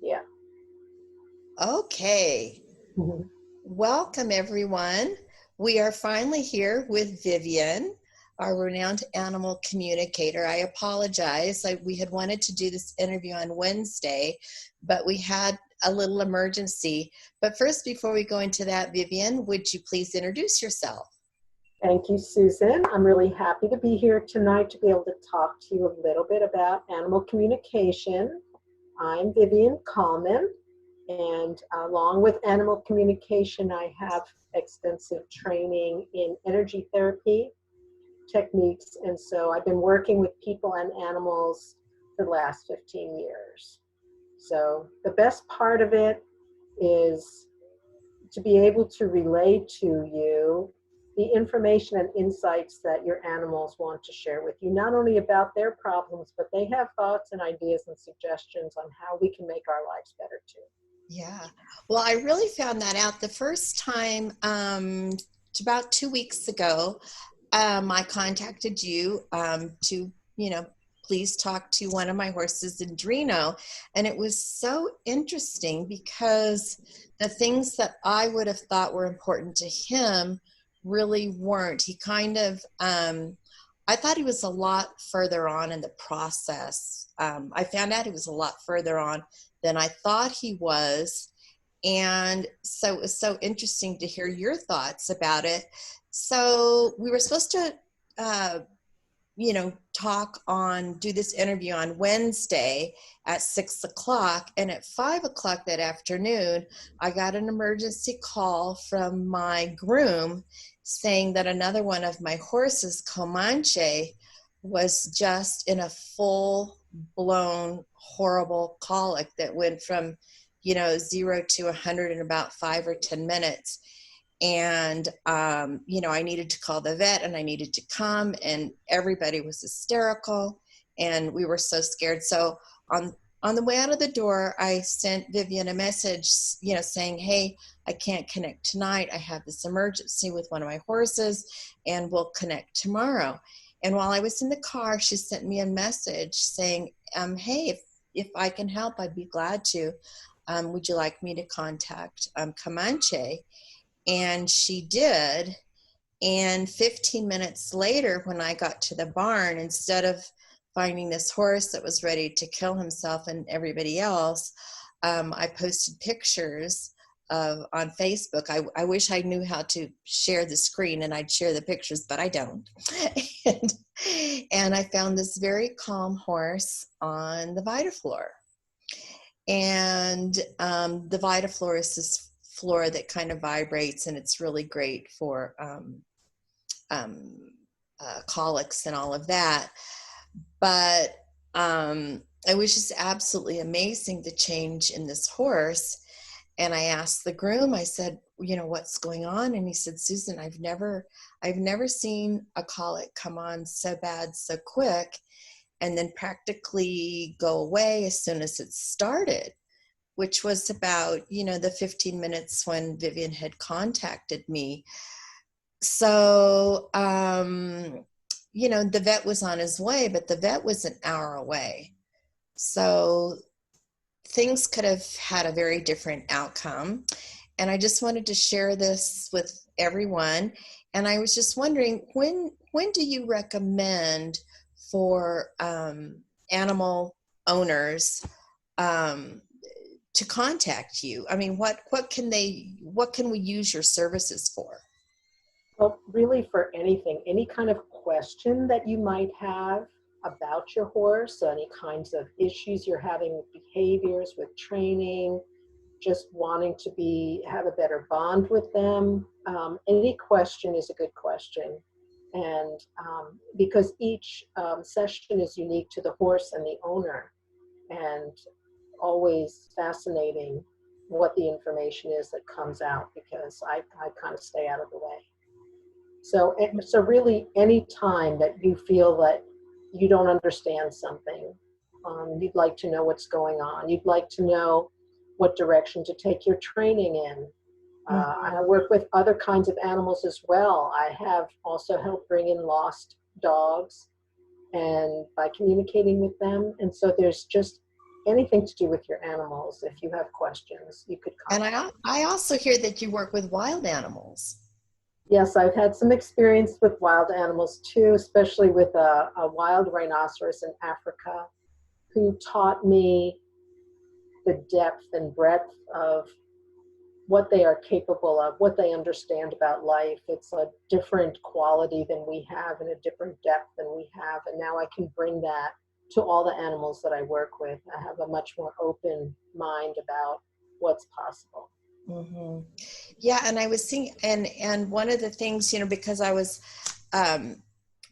Yeah. Okay. Mhm. Welcome, everyone. We are finally here with Vivian, our renowned animal communicator. I apologize. We had wanted to do this interview on Wednesday, but we had a little emergency. But first, before we go into that, Vivian, would you please introduce yourself? Thank you, Susan. I'm really happy to be here tonight to be able to talk to you a little bit about animal communication. I'm Vivian Kallmann, and along with animal communication, I have extensive training in energy therapy techniques, and so I've been working with people and animals for the last 15 years. So the best part of it is to be able to relay to you the information and insights that your animals want to share with you, not only about their problems, but they have thoughts and ideas and suggestions on how we can make our lives better too. Yeah. Well, I really found that out the first time about 2 weeks ago. I contacted you to, please talk to one of my horses, Drino. And it was so interesting because the things that I would have thought were important to him really weren't. He kind of, I thought he was a lot further on in the process. I found out he was a lot further on than I thought he was. And so it was so interesting to hear your thoughts about it. So we were supposed to, do this interview on Wednesday at 6 o'clock. And at 5 o'clock that afternoon, I got an emergency call from my groom saying that another one of my horses, Comanche, was just in a full blown horrible colic that went from 0 to 100 in about 5 or 10 minutes. And I needed to call the vet, and I needed to come, and everybody was hysterical, and we were so scared. So on the way out of the door, I sent Vivian a message, saying, hey, I can't connect tonight. I have this emergency with one of my horses, and we'll connect tomorrow. And while I was in the car, she sent me a message saying, hey, if I can help, I'd be glad to. Would you like me to contact Comanche? And she did. And 15 minutes later, when I got to the barn, instead of finding this horse that was ready to kill himself and everybody else, I posted pictures on Facebook. I wish I knew how to share the screen and I'd share the pictures, but I don't. and I found this very calm horse on the Vitafloor. And the Vitafloor is this floor that kind of vibrates, and it's really great for colics and all of that. But it was just absolutely amazing, the change in this horse. And I asked the groom, I said, what's going on? And he said, Susan, I've never seen a colic come on so bad so quick and then practically go away as soon as it started, which was about, the 15 minutes when Vivian had contacted me. So, the vet was on his way, but the vet was an hour away. So things could have had a very different outcome. And I just wanted to share this with everyone. And I was just wondering, when do you recommend for animal owners to contact you? I mean, what can we use your services for? Well, really for anything, any kind of question that you might have about your horse, any kinds of issues you're having with behaviors, with training, just wanting to have a better bond with them. Any question is a good question. And because each session is unique to the horse and the owner, and always fascinating what the information is that comes out, because I kind of stay out of the way. So really any time that you feel that you don't understand something, you'd like to know what's going on, you'd like to know what direction to take your training in. I work with other kinds of animals as well. I have also helped bring in lost dogs, and by communicating with them. And so there's just anything to do with your animals. If you have questions, you could And contact. I also hear that you work with wild animals. Yes, I've had some experience with wild animals too, especially with a wild rhinoceros in Africa who taught me the depth and breadth of what they are capable of, what they understand about life. It's a different quality than we have and a different depth than we have. And now I can bring that to all the animals that I work with. I have a much more open mind about what's possible. Hmm. Yeah, and I was seeing, and one of the things, because I was, um,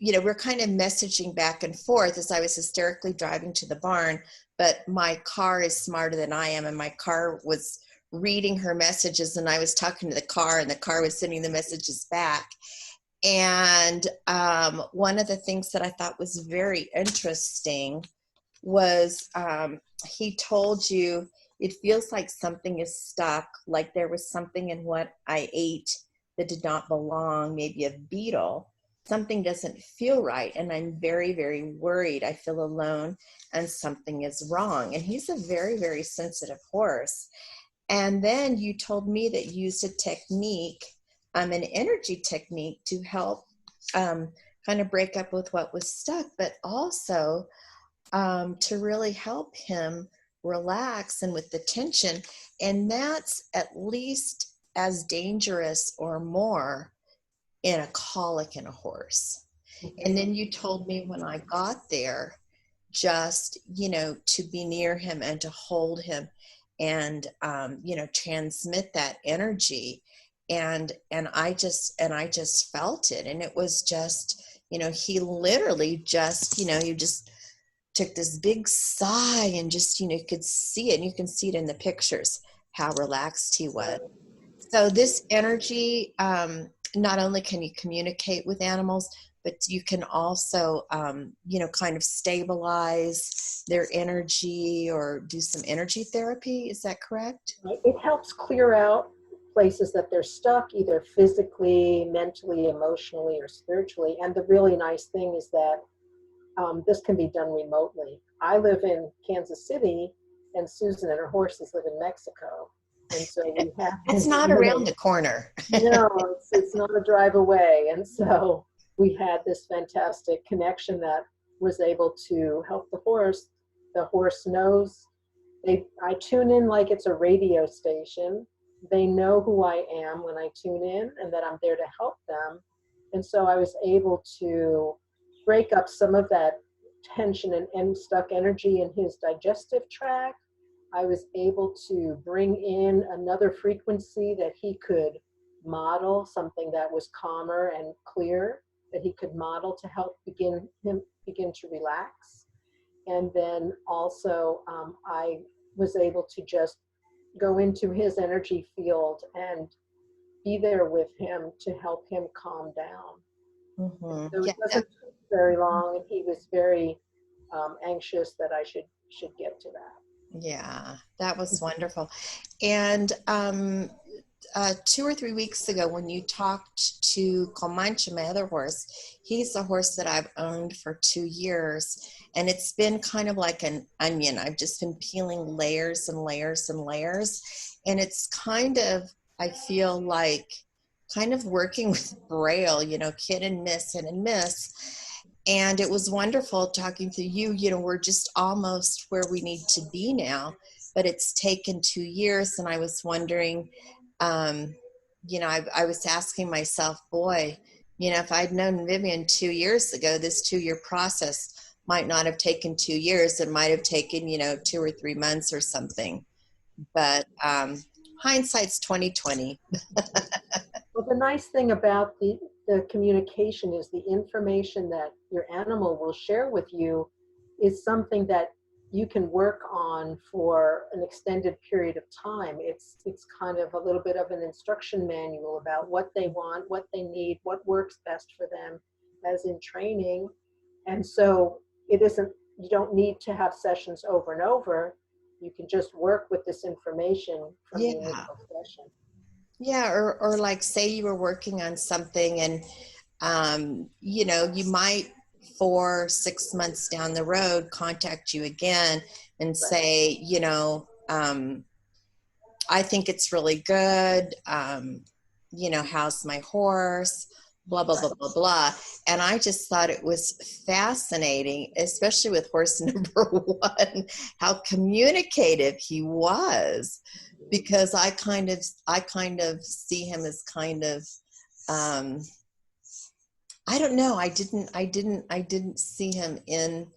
we're kind of messaging back and forth as I was hysterically driving to the barn, but my car is smarter than I am, and my car was reading her messages, and I was talking to the car, and the car was sending the messages back. And one of the things that I thought was very interesting was he told you it feels like something is stuck, like there was something in what I ate that did not belong, maybe a beetle. Something doesn't feel right, and I'm very, very worried. I feel alone, and something is wrong. And he's a very, very sensitive horse. And then you told me that you used a technique, an energy technique to help kind of break up with what was stuck, but also to really help him relax and with the tension. And that's at least as dangerous or more in a colic in a horse. And then you told me when I got there, just, to be near him and to hold him and, transmit that energy. And I just felt it. And it was just, he literally just, you just took this big sigh and just, you could see it, and you can see it in the pictures, how relaxed he was. So this energy, not only can you communicate with animals, but you can also, kind of stabilize their energy or do some energy therapy. Is that correct? It helps clear out places that they're stuck, either physically, mentally, emotionally, or spiritually. And the really nice thing is that this can be done remotely. I live in Kansas City, and Susan and her horses live in Mexico. And so we have It's this not around the corner. no, it's not a drive away. And so we had this fantastic connection that was able to help the horse. The horse knows I tune in like it's a radio station. They know who I am when I tune in and that I'm there to help them. And so I was able to break up some of that tension and stuck energy in his digestive tract. I was able to bring in another frequency that he could model, something that was calmer and clear, that he could model to help him begin to relax. And then also I was able to just go into his energy field and be there with him to help him calm down. Mm-hmm. So it Yeah, wasn't very long, and he was very anxious that I should get to that. yeah, that was wonderful. And 2 or 3 weeks ago, when you talked to Comanche, my other horse, he's a horse that I've owned for 2 years. And it's been kind of like an onion. I've just been peeling layers and layers and layers. And it's kind of, I feel like, kind of working with Braille, hit and miss, hit and miss. And it was wonderful talking to you. We're just almost where we need to be now, but it's taken 2 years. And I was wondering, um, I was asking myself, boy, if I'd known Vivian 2 years ago, this 2 year process might not have taken 2 years. It might have taken, 2 or 3 months or something. But hindsight's 2020. Well, the nice thing about the communication is the information that your animal will share with you is something that you can work on for an extended period of time. It's kind of a little bit of an instruction manual about what they want, what they need, what works best for them as in training. And so you don't need to have sessions over and over. You can just work with this information from the Yeah. initial session. Yeah. Or like say you were working on something and, you might 4-6 months down the road contact you again and say, I think it's really good. How's my horse? Blah, blah, blah, blah, blah. And I just thought it was fascinating, especially with horse number one, how communicative he was, because I kind of see him as kind of, I don't know. I didn't see him in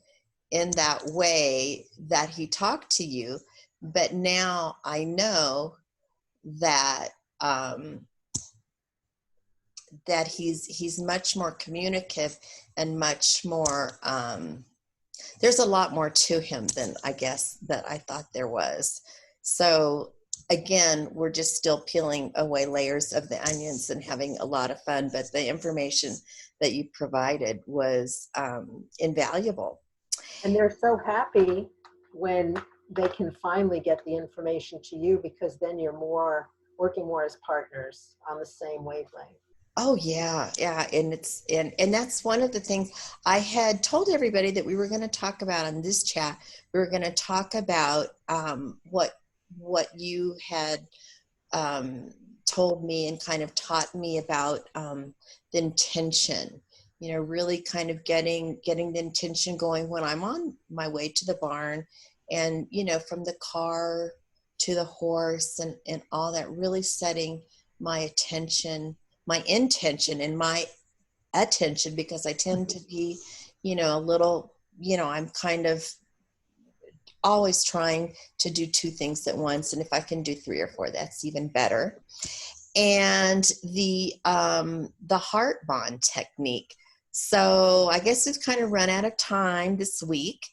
that way that he talked to you, but now I know that that he's much more communicative and much more. There's a lot more to him than I guess that I thought there was. So again, we're just still peeling away layers of the onions and having a lot of fun. But the information that you provided was invaluable. And they're so happy when they can finally get the information to you, because then you're working more as partners on the same wavelength. Oh yeah, yeah, and that's one of the things I had told everybody that we were going to talk about on this chat. We were going to talk about what you had told me and kind of taught me about the intention. Really kind of getting the intention going when I'm on my way to the barn, and from the car to the horse and all that, really setting my attention, my intention and my attention, because I tend to be, a little, I'm kind of always trying to do two things at once. And if I can do 3 or 4, that's even better. And the heart bond technique. So I guess we've kind of run out of time this week,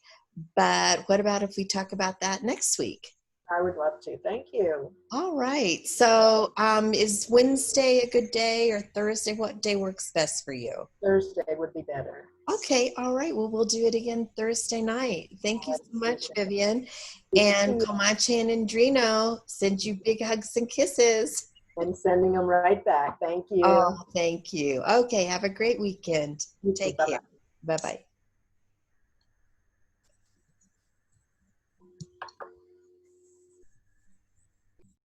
but what about if we talk about that next week? I would love to. Thank you. All right. So is Wednesday a good day, or Thursday? What day works best for you? Thursday would be better. Okay. All right. Well, we'll do it again Thursday night. Thank you so much, Vivian. And Comanche and Andrino, send you big hugs and kisses. And sending them right back. Thank you. Oh, thank you. Okay. Have a great weekend. Take care. Bye-bye.